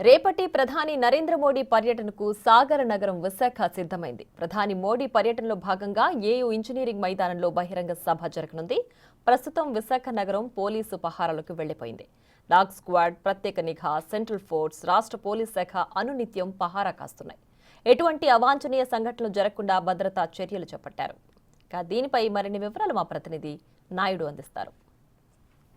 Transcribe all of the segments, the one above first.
రేపటి ప్రధాని నరేంద్ర మోడీ పర్యటనకు సాగర నగరం విశాఖ సిద్ధమైంది. ప్రధాని మోడీ పర్యటనలో భాగంగా ఏయూ ఇంజనీరింగ్ మైదానంలో బహిరంగ సభ జరగనుంది. ప్రస్తుతం విశాఖ నగరం పోలీసు పహారాలకు వెళ్లిపోయింది. డాగ్ స్క్వాడ్, ప్రత్యేక నిఘా, సెంట్రల్ ఫోర్స్, రాష్ట్ర పోలీస్ శాఖ అనునిత్యం పహారా కాస్తున్నాయి. ఎటువంటి అవాంఛనీయ సంఘటనలు జరగకుండా భద్రతా చర్యలు చేపట్టారు. దీనిపై మరిన్ని వివరాలు మా ప్రతినిధి నాయుడు అందిస్తారు.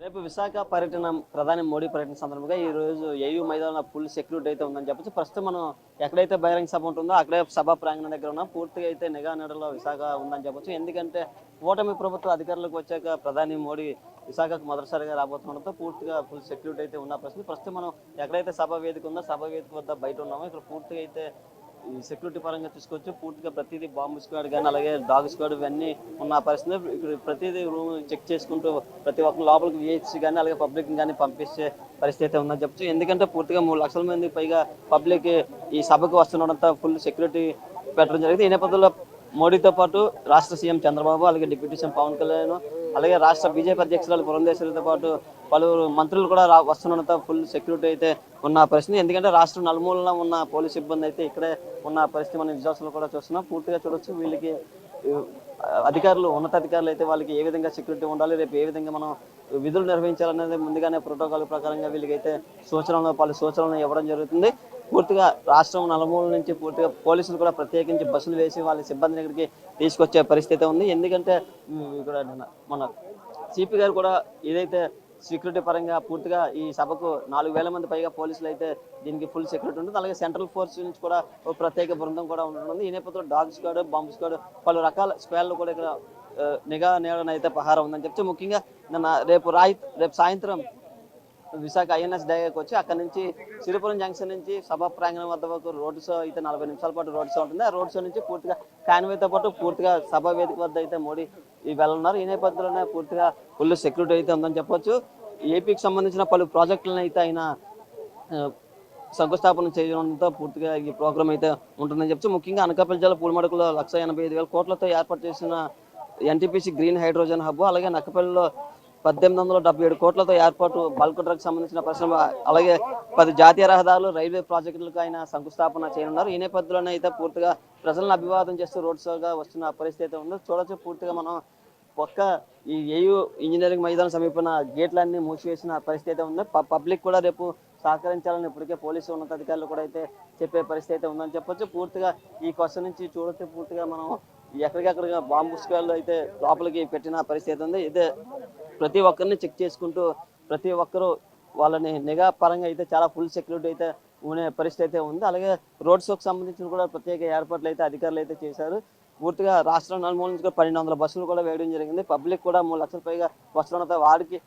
రేపు విశాఖ పర్యటన ప్రధాని మోడీ పర్యటన సందర్భంగా ఈ రోజు ఏయూ మైదానంలో ఫుల్ సెక్యూరిటీ అయితే ఉందని చెప్పొచ్చు. ప్రస్తుతం మనం ఎక్కడైతే బహిరంగ సభ ఉంటుందో అక్కడే సభా ప్రాంగణం దగ్గర ఉన్నాం. పూర్తిగా అయితే నిఘా నీడలో విశాఖ ఉందని చెప్పొచ్చు. ఎందుకంటే కూటమి ప్రభుత్వ అధికారులకు వచ్చాక ప్రధాని మోడీ విశాఖకు మొదటిసారిగా రాబోతుండటంతో పూర్తిగా ఫుల్ సెక్యూరిటీ అయితే ఉన్న ప్రస్తుతం మనం ఎక్కడైతే సభా వేదిక ఉందో సభా వేదిక వద్ద బయట ఉన్నామో ఇక్కడ పూర్తిగా అయితే ఈ సెక్యూరిటీ పరంగా తీసుకోవచ్చు. పూర్తిగా ప్రతిదీ బాంబు స్క్వాడ్ కానీ అలాగే డాగ్ స్క్వాడ్ ఇవన్నీ ఉన్న పరిస్థితి. ఇక్కడ ప్రతిదీ రూమ్ చెక్ చేసుకుంటూ ప్రతి ఒక్క లోపలికి విహెచ్సి కానీ అలాగే పబ్లిక్ కానీ పంపించే పరిస్థితి అయితే ఉందని చెప్పచ్చు. ఎందుకంటే పూర్తిగా 3 లక్షల మంది పైగా పబ్లిక్ ఈ సభకు వస్తుండడంతో ఫుల్ సెక్యూరిటీ పెట్టడం జరిగింది. ఈ నేపథ్యంలో మోడీతో పాటు రాష్ట్ర సీఎం చంద్రబాబు అలాగే డిప్యూటీ సీఎం పవన్ కళ్యాణ్ అలాగే రాష్ట్ర బీజేపీ అధ్యక్షురాలు పురంధేశ్వరితో పాటు పలువురు మంత్రులు కూడా వస్తున్నంత ఫుల్ సెక్యూరిటీ అయితే ఉన్న పరిస్థితి. ఎందుకంటే రాష్ట్రం నలుమూలన ఉన్న పోలీసు సిబ్బంది అయితే ఇక్కడే ఉన్న పరిస్థితి మనం విజువల్స్లో కూడా చూస్తున్నాం. పూర్తిగా చూడొచ్చు. వీళ్ళకి అధికారులు ఉన్నతాధికారులు అయితే వాళ్ళకి ఏ విధంగా సెక్యూరిటీ ఉండాలి, రేపు ఏ విధంగా మనం విధులు నిర్వహించాలనేది ముందుగానే ప్రోటోకాల్ ప్రకారంగా వీళ్ళకైతే పలు సూచనలు ఇవ్వడం జరుగుతుంది. పూర్తిగా రాష్ట్రం నలుమూల నుంచి పూర్తిగా పోలీసులు కూడా ప్రత్యేకించి బస్సులు వేసి వాళ్ళ సిబ్బందిని ఇక్కడికి తీసుకొచ్చే పరిస్థితి ఉంది. ఎందుకంటే ఇక్కడ మన సిపి గారు కూడా ఏదైతే సెక్యూరిటీ పరంగా పూర్తిగా ఈ సభకు 4000 మంది పైగా పోలీసులు అయితే దీనికి ఫుల్ సెక్యూరిటీ ఉంటుంది. అలాగే సెంట్రల్ ఫోర్స్ నుంచి కూడా ఒక ప్రత్యేక బృందం కూడా ఉంటుంది. ఈ నేపథ్యంలో డాగ్ స్క్వాడ్, బాంబ్ స్క్వాడ్ పలు రకాల స్క్వాడ్లు కూడా ఇక్కడ నిఘా నీడన అయితే పహారా ఉందని చెప్తే ముఖ్యంగా రేపు సాయంత్రం విశాఖ ఐఎన్ఎస్ డైకి వచ్చి అక్కడ నుంచి సిరిపురం జంక్షన్ నుంచి సభా ప్రాంగణం వద్ద వరకు రోడ్ షో అయితే 40 నిమిషాల పాటు రోడ్ షో ఉంటుంది. ఆ రోడ్ షో నుంచి పూర్తిగా కాన్వేతో పాటు పూర్తిగా సభా వేదిక వద్ద అయితే మోడీ వెళ్ళున్నారు. ఈ నేపథ్యంలోనే పూర్తిగా ఫుల్ సెక్యూరిటీ అయితే ఉందని చెప్పొచ్చు. ఏపీకి సంబంధించిన పలు ప్రాజెక్టులను అయితే ఆయన శంకుస్థాపన చేయడంతో పూర్తిగా ఈ ప్రోగ్రామ్ అయితే ఉంటుందని చెప్పచ్చు. ముఖ్యంగా అనకాపల్లి జిల్లా పూలమడుకులో 185,000 కోట్లతో ఏర్పాటు చేసిన ఎన్టీపీసీ గ్రీన్ హైడ్రోజన్ హబ్, అలాగే నక్కపల్లిలో 1877 కోట్లతో ఏర్పాటు బల్క్ డ్రగ్ సంబంధించిన పరిశ్రమ, అలాగే 10 జాతీయ రహదారులు, రైల్వే ప్రాజెక్టులకు ఆయన శంకుస్థాపన చేయనున్నారు. ఈ నేపథ్యంలోనే అయితే పూర్తిగా ప్రజలను అభివాదం చేస్తూ రోడ్ షోగా వస్తున్న పరిస్థితి అయితే ఉందో చూడొచ్చు. పూర్తిగా మనం ఒక్క ఈ ఏయూ ఇంజనీరింగ్ మైదానం సమీపన గేట్లన్నీ మూసివేసిన పరిస్థితి అయితే ఉంది. పబ్లిక్ కూడా రేపు సహకరించాలని ఇప్పటికే పోలీసు ఉన్నతాధికారులు కూడా అయితే చెప్పే పరిస్థితి అయితే ఉందని చెప్పొచ్చు. పూర్తిగా ఈ క్వశ్చన్ నుంచి చూడొచ్చు. పూర్తిగా మనం ఎక్కడికక్కడిగా బాంబు స్క్వాడ్లు అయితే లోపలికి పెట్టిన పరిస్థితి ఉంది. ఇదే ప్రతి ఒక్కరిని చెక్ చేసుకుంటూ ప్రతి ఒక్కరూ వాళ్ళని నిఘా పరంగా అయితే చాలా ఫుల్ సెక్యూరిటీ అయితే ఉండే పరిస్థితి అయితే ఉంది. అలాగే రోడ్ షోకి సంబంధించిన కూడా ప్రత్యేక ఏర్పాట్లు అయితే అధికారులు అయితే చేశారు. పూర్తిగా రాష్ట్రం నలుమూల నుంచి కూడా 1200 బస్సులు కూడా వేయడం జరిగింది. పబ్లిక్ కూడా 3 లక్షల పైగా వస్తుండడంతో వారికి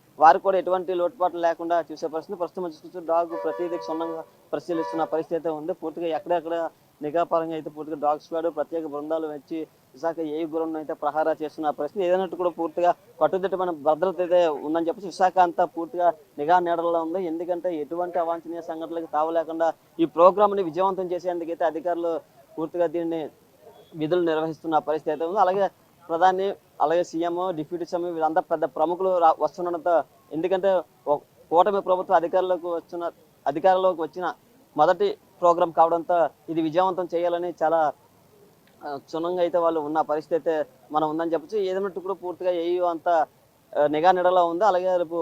కూడా ఎటువంటి లోటుపాట్లు లేకుండా చూసే పరిస్థితి. ప్రస్తుతం చూస్తూ డాగ్ ప్రతిదీ క్షుణ్ణంగా పరిశీలిస్తున్న పరిస్థితి అయితే ఉంది. పూర్తిగా ఎక్కడెక్కడ నిఘా పరంగా అయితే పూర్తిగా డాగ్ స్క్వాడ్ ప్రత్యేక బృందాలు వచ్చి విశాఖ ఏయూ గురం అయితే ప్రహారా చేస్తున్న పరిస్థితి. ఏదైనట్టు కూడా పూర్తిగా కట్టుదిట్టమైన భద్రత అయితే ఉందని చెప్పేసి విశాఖ అంతా పూర్తిగా నిఘా నీడలో ఉంది. ఎందుకంటే ఎటువంటి అవాంఛనీయ సంఘటనలకు తావలేకుండా ఈ ప్రోగ్రామ్ని విజయవంతం చేసేందుకైతే అధికారులు పూర్తిగా దీన్ని విధులు నిర్వహిస్తున్న పరిస్థితి అయితే ఉంది. అలాగే ప్రధాని, అలాగే సీఎం, డిప్యూటీ సీఎం వీళ్ళంతా పెద్ద ప్రముఖులు వస్తుండడంతో, ఎందుకంటే కూటమి ప్రభుత్వ అధికారంలోకి వచ్చిన మొదటి ప్రోగ్రాం కావడంతో ఇది విజయవంతం చేయాలని చాలా క్షుణ్ణంగా అయితే వాళ్ళు ఉన్న పరిస్థితి అయితే మనం ఉందని చెప్పచ్చు. ఏదైనట్టు కూడా పూర్తిగా ఏయూ అంతా నిఘా నీడలో ఉంది. అలాగే రేపు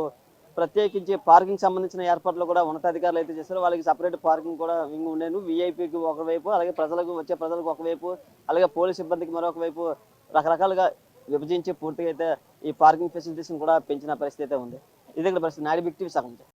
ప్రత్యేకించి పార్కింగ్ సంబంధించిన ఏర్పాట్లు కూడా ఉన్నతాధికారులు అయితే చేశారు. వాళ్ళకి సపరేట్ పార్కింగ్ కూడా వింగ్ ఉండేను. వీఐపీకి ఒకవైపు, అలాగే వచ్చే ప్రజలకు ఒకవైపు, అలాగే పోలీస్ సిబ్బందికి మరొక వైపు రకరకాలుగా విభజించి పూర్తిగా అయితే ఈ పార్కింగ్ ఫెసిలిటీస్ని కూడా పెంచిన పరిస్థితి అయితే ఉంది. ఇది ఇక్కడ పరిస్థితి. Naidu big TV Visakha.